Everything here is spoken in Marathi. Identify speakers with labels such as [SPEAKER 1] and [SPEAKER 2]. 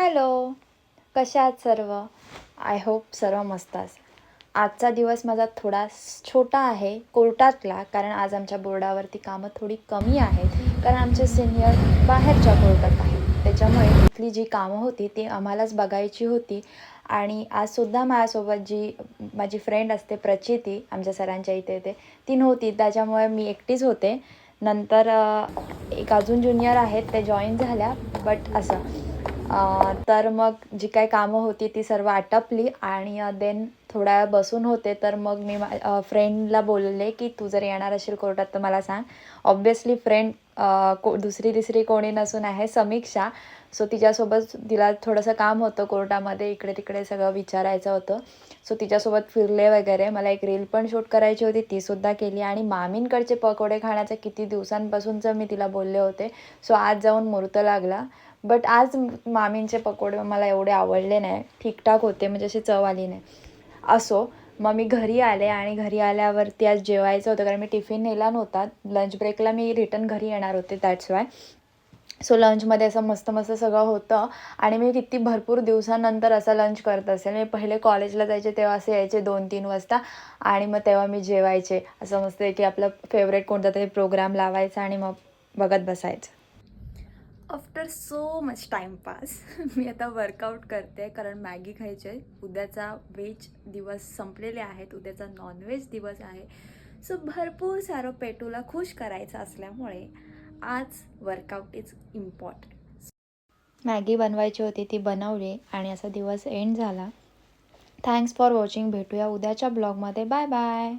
[SPEAKER 1] हॅलो, कशा आहात सर्व? आय होप सर्व मस्त असेल. आजचा दिवस माझा थोडा छोटा आहे कोर्टातला, कारण आज आमच्या बोर्डावरती कामं थोडी कमी आहेत, कारण आमचे सिनियर बाहेरच्या कोर्टात आहेत. त्याच्यामुळे इथली जी कामं होती ती आम्हालाच बघायची होती. आणि आजसुद्धा माझ्यासोबत जी माझी फ्रेंड असते प्रचिती, आमच्या सरांच्या इथे येते, ती नव्हती. त्याच्यामुळे मी एकटीच होते. नंतर एक अजून ज्युनियर आहेत, ते जॉईन झाल्या, बट असं तर मग जी काही कामं होती ती सर्व आटपली आणि देन थोडा वेळ बसून होते. तर मग मी फ्रेंडला बोलले की तू जर येणार असेल कोर्टात तर मला सांग. ऑब्व्हियसली फ्रेंड दुसरी तिसरी कोणी नसून आहे समीक्षा. सो तिच्यासोबत तिला थोडंसं काम होतं कोर्टामध्ये, इकडे तिकडे सगळं विचारायचं होतं. सो तिच्यासोबत फिरले वगैरे. मला एक रील पण शूट करायची होती, तीसुद्धा केली. आणि मामींकडचे पकोडे खाण्याचं किती दिवसांपासूनचं मी तिला बोलले होते. सो आज जाऊन मुहूर्त लागला. बट आज मामींचे पकोडे मला एवढे आवडले नाही, ठीकठाक होते, म्हणजे अशी चव आली नाही. असो, मग मी घरी आले आणि घरी आल्यावरती आज जेवायचं होतं, कारण मी टिफिन नेला नव्हता. लंच ब्रेकला मी रिटर्न घरी येणार होते, दॅट्स वाय. सो लंचमध्ये असं मस्त मस्त सगळं होतं. आणि मी किती भरपूर दिवसानंतर असं लंच करत असेल. मी पहिले कॉलेजला जायचे तेव्हा असे यायचे 2-3 वाजता, आणि मग तेव्हा मी जेवायचे. असं मस्त की आपलं फेवरेट कोणता तरी प्रोग्राम लावायचा आणि मग बघत बसायचं. आफ्टर सो मच टाईमपास मी आता वर्कआउट करते, कारण मॅगी खायची आहे. उद्याचा व्हेज दिवस संपलेले आहेत, उद्याचा नॉनव्हेज दिवस आहे. सो भरपूर सारं पेटूला खुश करायचं असल्यामुळे आज वर्कआउट इज इम्पॉर्टंट. मॅगी बनवायची होती, ती बनवली आणि असा दिवस एंड झाला. Thanks for watching. भेटूया उद्याच्या ब्लॉगमध्ये. Bye bye.